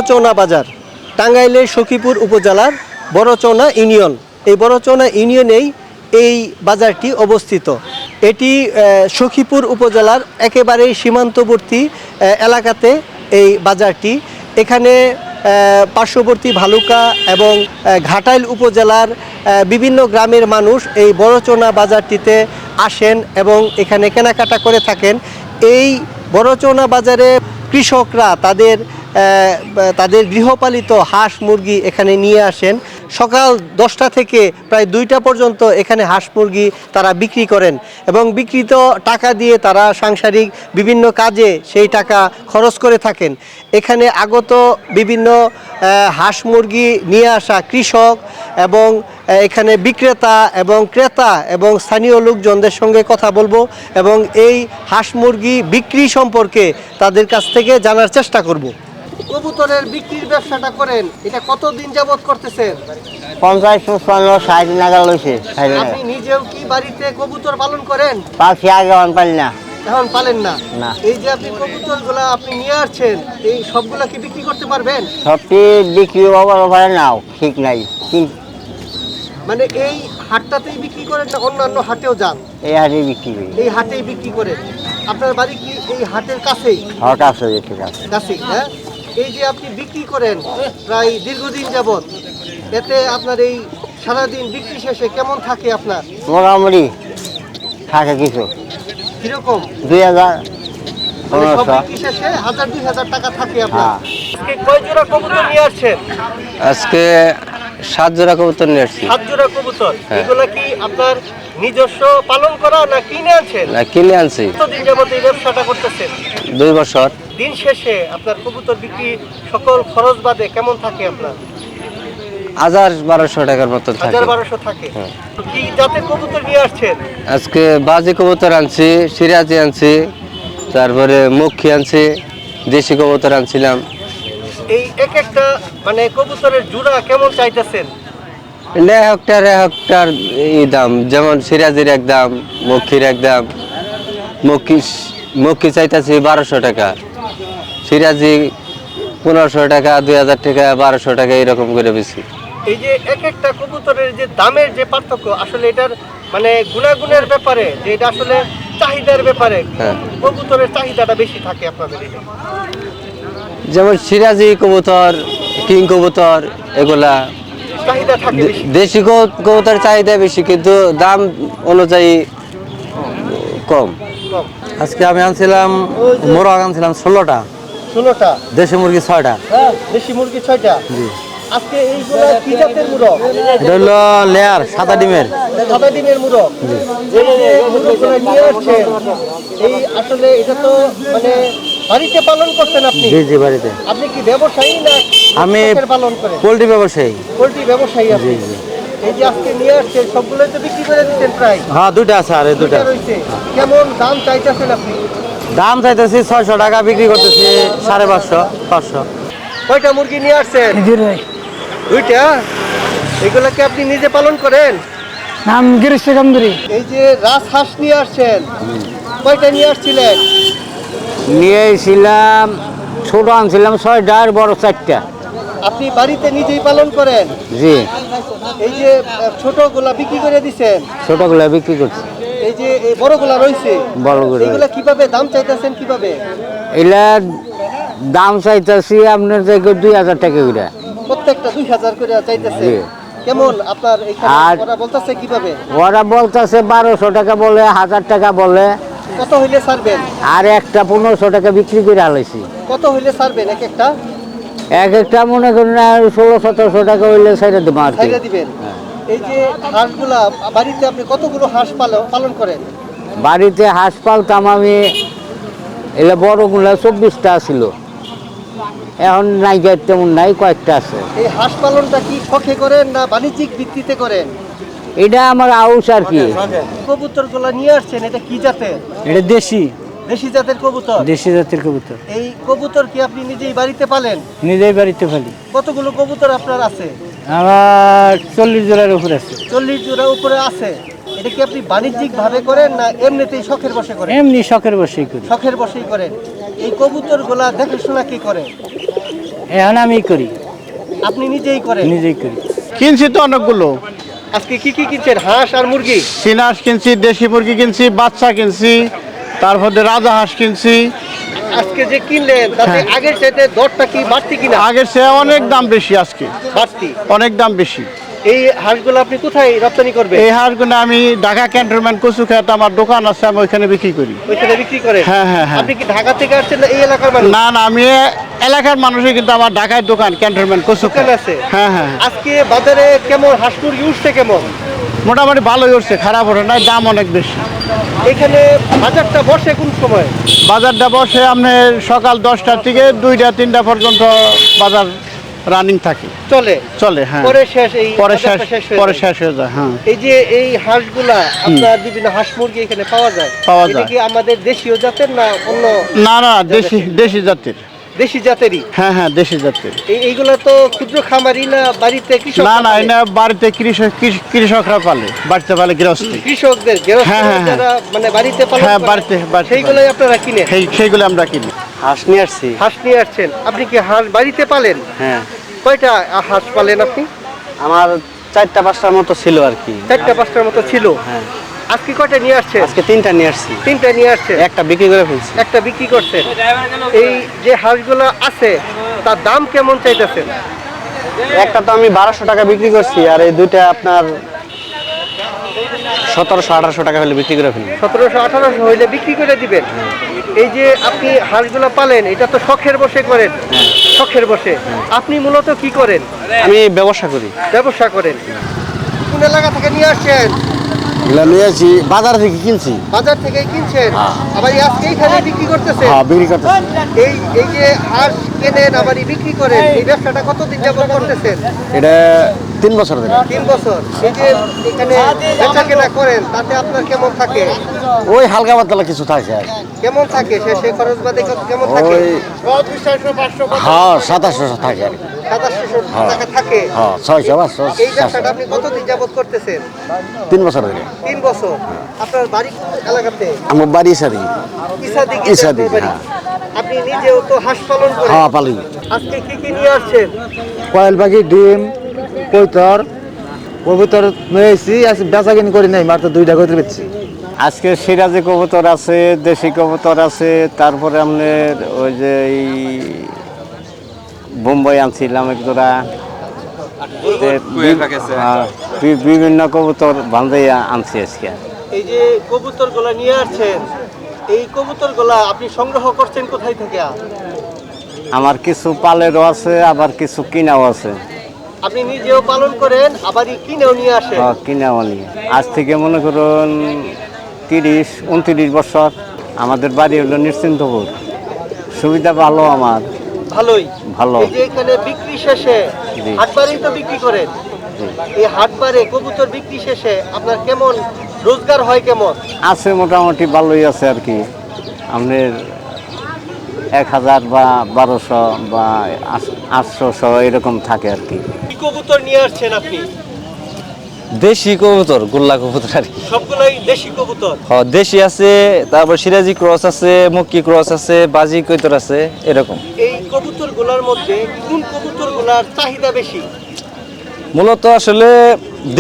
বড়চৌনা বাজার, টাঙ্গাইলের সখীপুর উপজেলার বড়চৌনা ইউনিয়ন। এই বড়চৌনা ইউনিয়নেই এই বাজারটি অবস্থিত। এটি সখীপুর উপজেলার একেবারেই সীমান্তবর্তী এলাকাতে এই বাজারটি। এখানে পার্শ্ববর্তী ভালুকা এবং ঘাটাইল উপজেলার বিভিন্ন গ্রামের মানুষ এই বড়চৌনা বাজারটিতে আসেন এবং এখানে কেনাকাটা করে থাকেন। এই বড়চৌনা বাজারে কৃষকরা তাদের গৃহপালিত হাঁস মুরগি এখানে নিয়ে আসেন। সকাল 10টা থেকে প্রায় 2টা পর্যন্ত এখানে হাঁস মুরগি তারা বিক্রি করেন এবং বিক্রিত টাকা দিয়ে তারা সাংসারিক বিভিন্ন কাজে সেই টাকা খরচ করে থাকেন। এখানে আগত বিভিন্ন হাঁস মুরগি নিয়ে আসা কৃষক এবং এখানে বিক্রেতা এবং ক্রেতা এবং স্থানীয় লোকজনদের সঙ্গে কথা বলবো এবং এই হাঁস মুরগি বিক্রি সম্পর্কে তাদের কাছ থেকে জানার চেষ্টা করব। কবুতরের বিক্রির ব্যবসাটা করেন, এটা কতদিন যাবত করতেছেন? 50, 55, 60 নাগাদ লইছে। আপনি নিজেও কি বাড়িতে কবুতর পালন করেন? পাখি আগে পালি না। এখন পালেন না? না। এই যে আপনি কবুতরগুলা আপনি নিয়ে আসছেন, এই সবগুলা কি বিক্রি করতে পারবেন? সবটি বিক্রি হবার পারে নাও, ঠিক নাই। মানে এই হাটটাতেই বিক্রি করেন না অন্যান্য হাটেও যান? এই হাটে বিক্রি করি। এই হাটেই বিক্রি করেন। আপনার বাড়ি কি এই হাটের কাছেই? হট আছে, ঠিক আছে। কাছেই, হ্যাঁ। এই যে আপনি বিক্রি করেন প্রায় দীর্ঘদিন যাবত, এতে আপনার এই সারাদিন বিক্রি শেষে কেমন থাকে আপনার? মোটামুটি থাকে কিছু, কিরকম? 2000, সব 1500। বিক্রি শেষে 1000-2000 টাকা থাকে আপনার। হ্যাঁ। আজকে কয় জোড়া কবুতর নিয়ে আসছেন? আজকে 7 জোড়া কবুতর নিয়ে আসছি। 7 জোড়া কবুতর। হ্যাঁ। এগুলা কি আপনার নিজস্ব পালন করা না কিনে আনছেন? না, কিনে আনছি। কতদিন যাবত এই ব্যবসাটা করতেছেন? 2 বছর। দিন শেষে আপনার কবুতর বিক্রি সকল খরচ বাদে কেমন থাকে আপনার? 1000-1200 টাকার মতো থাকে। 1000-1200 থাকে। হ্যাঁ। কি জাতের কবুতর নিয়ে আসছেন? আজকে বাজি কবুতর আনছি, সিরাজি আনছি, তারপরে মক্ষী আনছি, দেশি কবুতর আনছিলাম। এই এক একটা মানে কবুতরের জোড়া কেমন চাইতেছেন? একটার এই দাম, যেমন সিরাজির এক দাম, মক্ষীর এক দাম। মক্ষী চাইতেছি 1200 টাকা, সিরাজি 1500 টাকা, 2000 টাকা, 1200 টাকা এরকম করে বেশি। এই যে এক একটা কবুতরের যে দামের যে পার্থক্য, আসলে এটার মানে গুণাগুণের ব্যাপারে, যে এটা আসলে চাহিদার ব্যাপারে, হ্যাঁ। কবুতরের চাহিদাটা বেশি থাকে আপনাদের এটা? যেমন সিরাজি কবুতর, কিং কবুতর, এগুলা চাহিদা থাকে বেশি। দেশি কবুতর চাহিদা বেশি, কিন্তু দাম অনুযায়ী কম। কম। আজকে আমি আনছিলাম মোরগ আনছিলাম 16টা, 16টা, দেশি মুরগি 6টা। হ্যাঁ, দেশি মুরগি 6টা। আজকে এইগুলা কি জাতের মুরগ? এটা হলো লেয়ার, সাদা ডিমের। সাদা ডিমের মুরগ। এই যে মুরগগুলা নিয়ে আসছেন, এই আসলে এটা তো মানে বাড়িতে পালন করছেন আপনি? জি জি, বাড়িতে। আপনি কি ব্যবসায়ী না আমি শখের পালন করেন? পোল্ট্রি ব্যবসায়ী। পোল্ট্রি ব্যবসায়ী আপনি? জি, জি। এই যে আজকে নিয়ে আসছেন সবগুলোই তো বিক্রি করে দিচ্ছেন প্রায়? হ্যাঁ, 2টা আছে, আর এই 2টা দুইটা রয়েছে। কেমন দাম চাইতেছেন আপনি? দাম চাইতেছি 600 টাকা, বিক্রি করতেছি 550, 500। কয়টা মুরগি নিয়ে আসছেন? 2টা। এগুলা কি আপনি নিজে পালন করেন? নাম গিরিশ কামদুরি। এই যে রাজহাঁস নিয়ে আসছেন, কয়টা নিয়ে আসছিলেন? নিয়ে এসেছিলাম, ছোট আনছিলাম 6টা আর বড় 4টা। আপনি বাড়িতে নিজেই পালন করেন? জি। এই যে ছোটগুলা বিক্রি করে দিছেন, ছোটগুলা বিক্রি করছি, এই যে এই বড়গুলা রয়েছে, বড়গুলো। এগুলা কিভাবে দাম চাইতেছেন কিভাবে? এগুলার দাম চাইতেছি আপনার থেকে 2000 টাকা করে। প্রত্যেকটা 2000 করে চাইতেছে। জি। কেমন আপনার এখানে আর- ওরা বলতেছে কিভাবে? ওরা বলতেছে 1200 টাকা বলে, 1000 টাকা বলে, কত হইলে ছাড়বেন? আর একটা 1500 টাকা বিক্রি করে আলাইছি। কত হইলে ছাড়বেন এক একটা? এক একটা মনে করেন 1600-1700 টাকা হইলে ছেড়ে দেবো আর কি। ছাইড়া দিবেন। এই যে হাঁসগুলা বাড়িতে আপনি কতগুলো হাঁস পালন করেন? বাড়িতে হাঁস পালতাম আমি, এলে বড়গুলা 24টা ছিল, এখন নাই, তেমন নাই, কয়েকটা আছে। এই হাঁস পালনটা কি শখে করেন না বাণিজ্যিক ভিত্তিতে করেন? এটা আমার আউস আর কি। কবুতরগুলা নিয়ে আসছেন, এটা কি জাতের? এটা দেশি, দেশি জাতের কবুতর। দেশি জাতের কবুতর। এই কবুতর কি আপনি নিজেই বাড়িতে পালেন? নিজেই বাড়িতে ফেলি। কতগুলো কবুতর আপনার আছে? আমার 40 জোড়ার উপর আছে। 40 জোড়া উপরে আছে। এটা কি আপনি বাণিজ্যিক ভাবে করেন না এমনিতেই শখের বশে করেন? এমনি শখের বসেই করি। শখের বশেই করেন। এই কবুতরগুলা দেখাশোনা কি করে? এখন আমি করি, আপনি নিজেই করেন? নিজেই করি। কিনছি তো অনেকগুলো, আজকে কি কি কিনছেন? হাঁস আর মুরগি? চীনাস কিনছি, দেশি মুরগি কিনছি, বাচ্চা কিনছি, তারপরে রাজা হাঁস কিনছি। আজকে যে কিনলেন তাতে আগের চাইতে দরটা কি বাড়তি কিনা? আগের চেয়ে অনেক দাম বেশি, আজকে বাড়তি। অনেক দাম বেশি। এই হাঁসগুলো আপনি কোথায় রপ্তানি করবেন? এই হাঁসগুলো আমি ঢাকা ক্যান্টনমেন্ট কচুখাত আমার দোকান আছে, আমি ওইখানে বিক্রি করি। ওইখানে বিক্রি করেন? হ্যাঁ, হ্যাঁ, হ্যাঁ। আপনি কি ঢাকা থেকে আসছেন না এই এলাকার মানুষ? না না, আমি এলাকার মানুষই, কিন্তু আমার ঢাকায় দোকান ক্যান্টনমেন্ট কচুখাত দোকান আছে? হ্যাঁ হ্যাঁ। আজকে বাজারে কেমন হাঁস মুরগি উঠছে কেমন? মোটামুটি ভালোই উঠছে, খারাপ ওঠে নাই, দাম অনেক বেশি। এখানে বাজারটা বসে কোন সময়? বাজারটা বসে আপনার সকাল 10টার থেকে 2টা 3টা পর্যন্ত বাজার রানিং থাকে, চলে? চলে হ্যাঁ। পরে শেষ, এই পরে শেষ, বাজারটা হয়ে পরে যায়। শেষ হয়ে যায় হ্যাঁ। এই যে এই হাঁসগুলা আপনার বিভিন্ন হাঁস মুরগি এখানে পাওয়া যায়, পাওয়া এটা যায়। কি আমাদের দেশীয় জাতের না অন্য? না না, দেশি দেশি জাতের। দেশি জাতেরই? হ্যাঁ হ্যাঁ, দেশি জাতের। এইগুলা তো ক্ষুদ্র খামারি না বাড়িতে কৃষক? না না, এটা বাড়িতে কৃষকরা পালে, বাড়িতে পালে গৃহস্থী। কৃষকদের হ্যাঁ, হ্যাঁ, হ্যাঁ। যারা মানে বাড়িতে পালন হ্যাঁ, করে, বাড়িতে সেইগুলাই আপনারা কিনে? সেইগুলো আমরা কিনি। হাঁস নিয়ে আসছি। হাঁস নিয়ে আসছেন? আপনি কি হাঁস বাড়িতে পালেন? হ্যাঁ, কয়টা হাঁস পালেন আপনি? আমার 4টা 5টার মতো ছিল আর কি। 4টা 5টার মতো ছিল। হ্যাঁ, আজকে কয়টা নিয়ে আসছেন? আজকে 3টা নিয়ে আসছি, 3টা নিয়ে আসছেন। একটা বিক্রি করে ফেলছি। একটা বিক্রি করছেন। এই যে হাঁসগুলো আছে তার দাম কেমন চাইতেছেন? একটা তো আমি 1200 টাকা বিক্রি করছি, আর এই দুইটা আপনার 1700-1800 টাকা হলে বিক্রি করে ফেলবো। 1700-1800 হইলে বিক্রি করে দিবেন? এই যে আপনি হাঁসগুলো পালেন, এটা তো শখের বসে করেন? শখের বসে। আপনি মূলত কি করেন? আমি ব্যবসা করি। ব্যবসা করেন? কোন এলাকা থেকে নিয়ে আসছেন? এগুলা নিয়ে আসি, বাজার থেকে কিনছি। বাজার থেকে কিনছেন? আবার এই আজকে এইখানে বিক্রি করতেছেন? হ্যাঁ, বিক্রি করতেছি। এই যে হাঁস কেনেন আবার বিক্রি করেন, এই ব্যবসাটা কতদিন যাবত করতেছেন? এটা 3 বছর ধরে। 3 বছর। এই যে এখানে বেচা কেনা করেন তাতে আপনার কেমন থাকে? ওই হালকা পাতলা কিছু থাকে আর। কেমন থাকে? সে খরচ বাদে কেমন থাকে? ওই হ্যাঁ 2700 থাকে আর। 2700 টাকা থাকে? হ্যাঁ 600 500 এই ব্যবসাটা আপনি কতদিন যাবত করতেছেন? 3 বছর ধরে। 3 বছর। আপনার বাড়ি কোন এলাকাতে? আমার বাড়ি সারি। ইসাদিকে? ইসাদিকে, বাড়ি। হ্যাঁ। আপনি নিজেও তো হাঁস পালন করেন? হ্যাঁ, পালি। আজকে কি কি নিয়ে আসছেন? কয়েল পাখি, ডিম, কৈতর, কবুতর নিয়ে এসেছি। আজ বেচা কিনি করি নাই, মাত্র 2টা কবুতর বেচছি। আজকে সিরাজি কবুতর আছে, দেশি কবুতর আছে, তারপরে আপনার ওই যে এই বোম্বাই আনছিলাম এক জোড়া। বিভিন্ন কবুতর বান্ধাইয়া আনছি আজকে। এই যে কবুতরগুলা নিয়ে আসছেন, এই কবুতরগুলা আপনি সংগ্রহ করছেন কোথায় থেকে? আমার কিছু পালেরও আছে, আবার কিছু কিনাও আছে। আপনি নিজেও পালন করেন আবার কিনেও নিয়ে আসেন? কিনাও নিয়ে আজ থেকে মনে করুন 30-29 বছর। আমাদের বাড়ি হলো নিশ্চিন্তপুর। সুবিধা ভালো আমার, ভালোই। ভালো। এই যে এখানে বিক্রি শেষে জি। হাটবারেই তো বিক্রি করেন? জি। এই হাটবারে কবুতর বিক্রি শেষে আপনার কেমন রোজগার হয়? কেমন আছে? মোটামুটি ভালোই আছে আর কি। আপনার 1000 বা 1200 বা 800 এরকম থাকে আর কি। কি কবুতর নিয়ে আসছেন আপনি? দেশি কবুতর, গোল্লা কবুতর আর কি। সবগুলাই দেশি কবুতর? দেশি আছে, তারপর সিরাজি ক্রস আছে, মক্কি ক্রস আছে, বাজি কৈতর আছে, এরকম। এই কবুতরগুলোর মধ্যে কোন কবুতরগুলোর চাহিদা বেশি? মূলত আসলে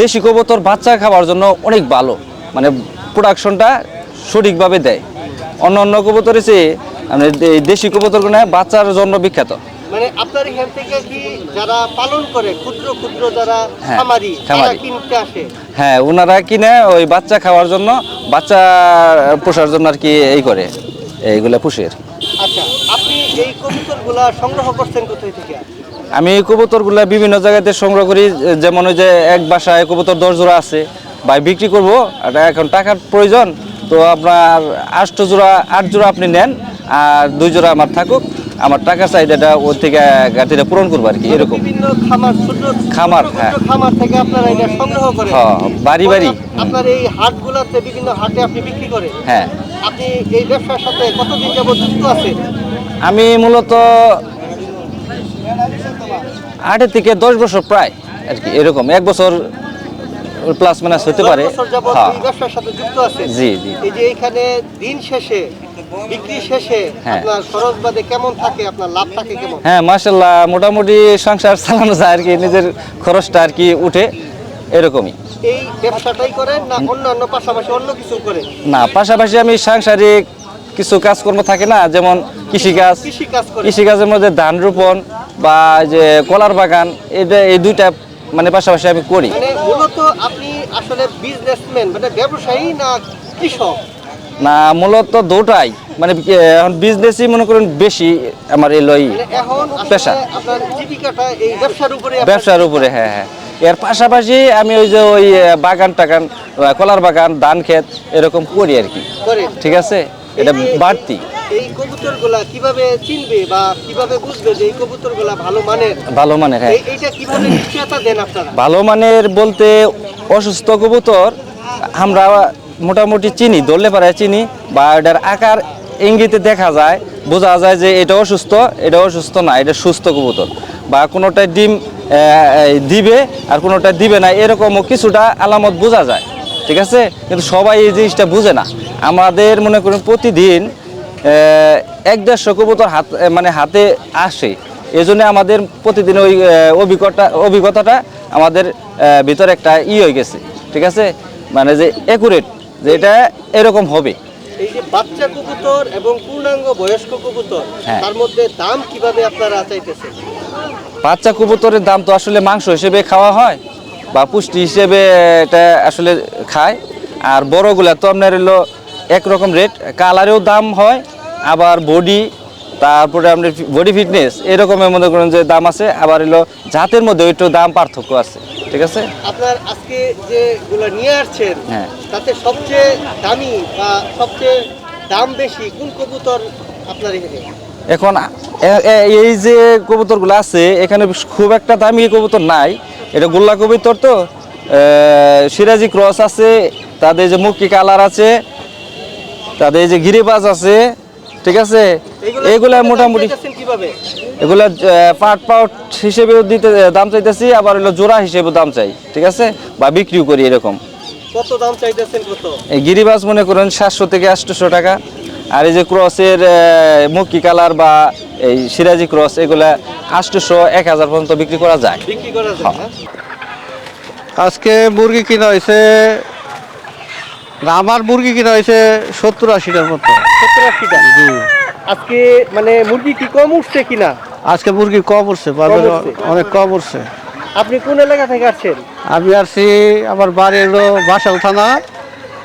দেশি কবুতর বাচ্চা খাওয়ার জন্য অনেক ভালো, মানে প্রোডাকশনটা সঠিকভাবে দেয়। অন্য অন্য কবুতরের চেয়ে মানে এই দেশি কবুতরগুলো বাচ্চার জন্য বিখ্যাত। মানে আপনার এখান থেকে কি যারা পালন করে ক্ষুদ্র ক্ষুদ্র যারা হ্যাঁ, খামারি তারা খামারি। কিনতে আসে? হ্যাঁ, ওনারা কিনে ওই বাচ্চা খাওয়ার জন্য, বাচ্চা পোষার জন্য আর কি এই করে, এইগুলা পুষে আর কি। আচ্ছা, আপনি এই কবুতরগুলা সংগ্রহ করছেন কোথায় থেকে? আমি এই কবুতরগুলা বিভিন্ন জায়গাতে সংগ্রহ করি। যেমন ওই যে এক বাসায় কবুতর 10 জোড়া আছে, ভাই বিক্রি করবো, এটা এখন টাকার প্রয়োজন, তো আপনার 8 জোড়া আপনি নেন, আর 2 জোড়া আমার থাকুক, আমার টাকার চাহিদাটা ওর থেকে গাড়িটা পূরণ করবো আর কি, এরকম। বিভিন্ন খামার ছোট খামার, ছোট হ্যাঁ। খামার থেকে আপনারা এটা সংগ্রহ করেন? হ্যাঁ, বাড়ি বাড়ি। আপনার এই হাটগুলাতে বিভিন্ন হাটে আপনি বিক্রি করেন? হ্যাঁ, আপনি এই ব্যবসার সাথে কতদিন যাবত যুক্ত আছেন? আমি মূলত 8 থেকে 10 বছর প্রায় আর কি, এরকম 1 বছর প্লাস মাইনাস হতে পারে। 10 বছর যাবত হ্যাঁ, এই ব্যবসার সাথে যুক্ত আছেন? জি জি। এই যে এখানে দিন শেষে বিক্রি শেষে হ্যাঁ। আপনার খরচ বাদে কেমন থাকে, আপনার লাভ থাকে কেমন? হ্যাঁ মাশাল্লাহ, মোটামুটি সংসার চালানো যায় আর কি, নিজের খরচটা আর কি উঠে এরকমই। এই ব্যবসাটাই করেন না অন্যান্য পাশাপাশি অন্য কিছু করে? না, পাশাপাশি আমি সাংসারিক কিছু কাজকর্ম থাকে না, যেমন কৃষিকাজ। কৃষি কাজ করে? কৃষিকাজের মধ্যে ধান রোপণ বা যে কলার বাগান, এটা এই দুইটা মানে পাশাপাশি আমি করি। মানে মূলত আপনি আসলে বিজনেসম্যান মানে ব্যবসায়ী না কৃষক? না, মূলত দুটাই, মানে এখন বিজনেসই মনে করেন বেশি আমার এলোই মানে এখন পেশা। আসলে আপনার জীবিকাটা এই ব্যবসার উপরে ব্যবসার উপরে, হ্যাঁ হ্যাঁ। এর পাশাপাশি আমি ওই যে ওই বাগান টাগান, কলার বাগান, ধান ক্ষেত এরকম করি আর কি, করেন। ঠিক আছে, এটা এই যে বাড়তি। এই কবুতরগুলা কিভাবে চিনবে বা কিভাবে বুঝবে যে এই কবুতরগুলা ভালো মানের? ভালো মানের, হ্যাঁ। এইটা কিভাবে নিশ্চয়তা দেন আপনারা? ভালো মানের বলতে অসুস্থ কবুতর আমরা মোটামুটি চিনি, ধরলে পারে চিনি, বা এটার আকার ইঙ্গিতে দেখা যায়, বোঝা যায় যে এটা অসুস্থ না, এটা সুস্থ কবুতর। বা কোনোটায় ডিম দিবে আর কোনোটা দিবে না, এরকমও কিছুটা আলামত বোঝা যায়, ঠিক আছে। কিন্তু সবাই এই জিনিসটা বুঝে না। আমাদের মনে করুন প্রতিদিন 1-150 কবুতর হাতে আসে, এই জন্য আমাদের প্রতিদিন ওই অভিজ্ঞতাটা আমাদের ভিতরে একটা হয়ে গেছে, ঠিক আছে, মানে যে অ্যাকুরেট, যে এটা এরকম হবে। এই যে বাচ্চা কবুতর এবং পূর্ণাঙ্গ বয়স্ক কবুতর, হ্যাঁ। তার মধ্যে দাম কিভাবে আপনারা চাইতেছেন? বাচ্চা কবুতরের দাম তো আসলে মাংস হিসেবে খাওয়া হয় বা পুষ্টি হিসেবে এটা আসলে খায়। আর বড়গুলা তো আপনার হলো একরকম রেট, কালারেও দাম হয়, আবার বডি, তারপরে আপনার বডি ফিটনেস এরকমের মনে করেন যে দাম আছে, আবার হলো জাতের মধ্যে একটু দাম পার্থক্য আছে, ঠিক আছে। আপনার আজকে যেগুলো নিয়ে আসছেন, হ্যাঁ। তাতে সবচেয়ে দামি বা সবচেয়ে দাম বেশি কোন কবুতর আপনার এখানে? এখন এই যে কবুতরগুলো আছে এখানে খুব একটা দামি কবুতর নাই, এটা গোল্লা কবুতর তো, সিরাজি ক্রস আছে, তাদের যে মুখী কালার আছে, তাদের যে গিরিবাজ আছে, ঠিক আছে। এগুলা মোটামুটি কিভাবে? এগুলা পাউট হিসেবেও দাম চাইতেছি, আবার হলো জোড়া হিসেবেও দাম চাই, ঠিক আছে, বা বিক্রিও করি এরকম। কত দাম চাইতেছেন? কত? এই গিরিবাজ মনে করেন 700 থেকে 800 টাকা, আর এই যে ক্রসের মুখী কালার বা এই সিরাজি ক্রস এগুলা 800-1000 পর্যন্ত বিক্রি করা যায়। বিক্রি করা যায় না? আজকে মুরগি কিনা হয়েছে, আমার মুরগি কিনা হয়েছে 70-80টার মতো। 70-80টা? আজকে মানে মুরগি কি কম উঠছে কিনা? আজকে মুরগি কম উঠছে, বাজারে উঠছে। অনেক কম উঠছে। আপনি কোন এলাকা থেকে আসছেন? আমি আসছি, আমার বাড়ি হলো বাসাল থানা,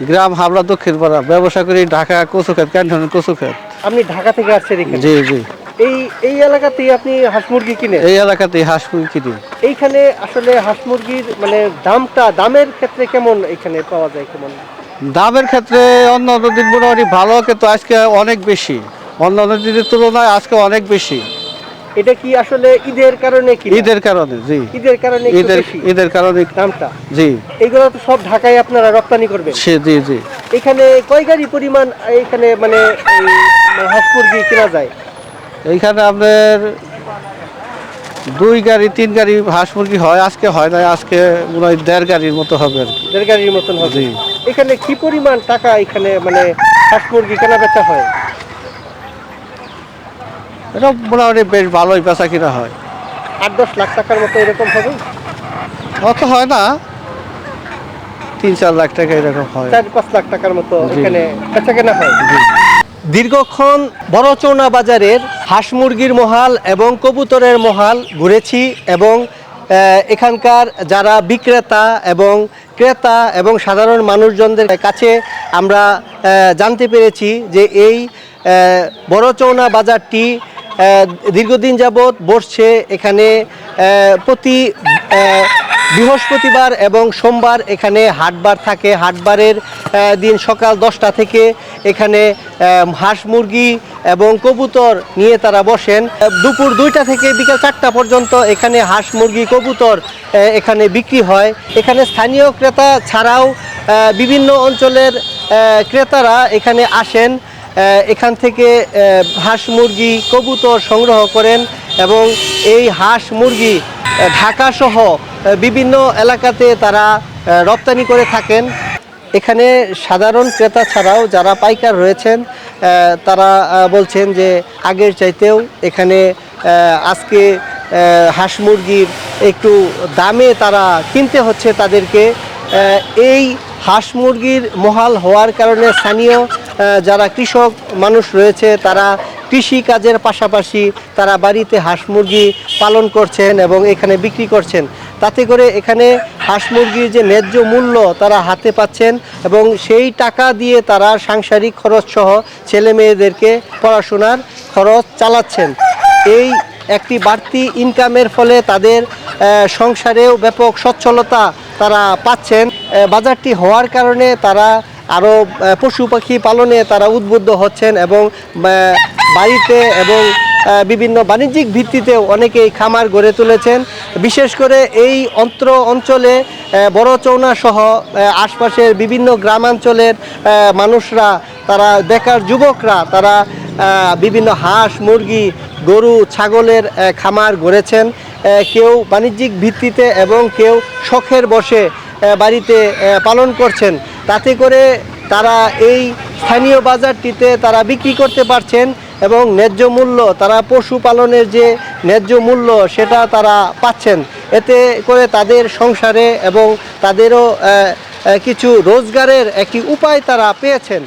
গ্রাম হাবড়া দক্ষিণ পাড়া, ব্যবসা করি ঢাকা কচুক্ষেত, ক্যান্টনের কচুক্ষেত। আপনি ঢাকা থেকে আসছেন এখানে? জি জি। এই এলাকাতেই আপনি হাঁস মুরগি কিনেন? এই এলাকাতে হাঁস মুরগি কিনি। এইখানে আসলে হাঁস মুরগির মানে দামের ক্ষেত্রে কেমন এখানে পাওয়া যায় কেমন? দামের ক্ষেত্রে অন্য অন্য দিন মোটামুটি ভালো, কিন্তু আজকে অনেক বেশি, অন্য অন্য দিনের তুলনায় আজকে অনেক বেশি। এটা কি আসলে ঈদের কারণে কি? ঈদের কারণে, জি, ঈদের কারণে একটু বেশি ঈদের কারণে দামটা? জি। এইগুলো তো সব ঢাকায় আপনারা রপ্তানি করবেন? সে জি জি। এখানে কয় গাড়ি পরিমাণ এখানে মানে এই হাঁস মুরগি কেনা যায়? এইখানে আপনার 2 গাড়ি 3 গাড়ি হাঁস মুরগি হয়, আজকে হয় না, আজকে মনে হয় 1.5 গাড়ির মতো হবে আর কি। 1.5 গাড়ির মতন হবে। জি। এখানে কি পরিমাণ টাকা এখানে মানে হাঁস মুরগি কেনা বেচা হয়? এটা মোটামুটি বেশ ভালোই বেচা কিনা হয়। 8-10 লাখ টাকার মতো এরকম হবে? অত হয় না, 3-4 লাখ টাকা এরকম হয়। 4-5 লাখ টাকার মতো জি। এখানে বেচা কেনা হয়। দীর্ঘক্ষণ বড়চৌনা বাজারের হাঁস মুরগির মহাল এবং কবুতরের মহাল ঘুরেছি এবং এখানকার যারা বিক্রেতা এবং ক্রেতা এবং সাধারণ মানুষজনদের কাছে আমরা জানতে পেরেছি যে এই বড়চৌনা বাজারটি দীর্ঘদিন যাবৎ বসছে। এখানে প্রতি বৃহস্পতিবার এবং সোমবার এখানে হাটবার থাকে। হাটবারের দিন সকাল 10টা থেকে এখানে হাঁস মুরগি এবং কবুতর নিয়ে তারা বসেন। দুপুর 2টা থেকে বিকেল 4টা পর্যন্ত এখানে হাঁস মুরগি কবুতর এখানে বিক্রি হয়। এখানে স্থানীয় ক্রেতা ছাড়াও বিভিন্ন অঞ্চলের ক্রেতারা এখানে আসেন, এখান থেকে হাঁস মুরগি কবুতর সংগ্রহ করেন এবং এই হাঁস মুরগি ঢাকা সহ বিভিন্ন এলাকাতে তারা রপ্তানি করে থাকেন। এখানে সাধারণ ক্রেতা ছাড়াও যারা পাইকার রয়েছেন তারা বলছেন যে আগের চাইতেও এখানে আজকে হাঁস মুরগির একটু দামে তারা কিনতে হচ্ছে তাদেরকে। এই হাঁস মুরগির মহাল হওয়ার কারণে স্থানীয় যারা কৃষক মানুষ রয়েছে তারা কৃষি কাজের পাশাপাশি তারা বাড়িতে হাঁস মুরগি পালন করছেন এবং এখানে বিক্রি করছেন। তাতে করে এখানে হাঁস মুরগির যে ন্যায্য মূল্য তারা হাতে পাচ্ছেন এবং সেই টাকা দিয়ে তারা সাংসারিক খরচ সহ ছেলে মেয়েদেরকে পড়াশোনার খরচ চালাচ্ছেন। এই একটি বাড়তি ইনকামের ফলে তাদের সংসারেও ব্যাপক সচ্ছলতা তারা পাচ্ছেন। বাজারটি হওয়ার কারণে তারা আরও পশু পাখি পালনে তারা উদ্বুদ্ধ হচ্ছেন এবং বাড়িতে এবং বিভিন্ন বাণিজ্যিক ভিত্তিতে অনেকেই খামার গড়ে তুলেছেন। বিশেষ করে এই অঞ্চলে বড়চৌনা সহ আশপাশের বিভিন্ন গ্রামাঞ্চলের মানুষরা তারা বেকার যুবকরা তারা বিভিন্ন হাঁস মুরগি গরু ছাগলের খামার গড়েছেন। কেউ বাণিজ্যিক ভিত্তিতে এবং কেউ শখের বশে বাড়িতে পালন করছেন। তাতে করে তারা এই স্থানীয় বাজারটিতে তারা বিক্রি করতে পারছেন এবং ন্যায্য মূল্য তারা পশুপালনের যে ন্যায্য মূল্য সেটা তারা পাচ্ছেন। এতে করে তাদের সংসারে এবং তাদেরও কিছু রোজগারের একটি উপায় তারা পেয়েছেন।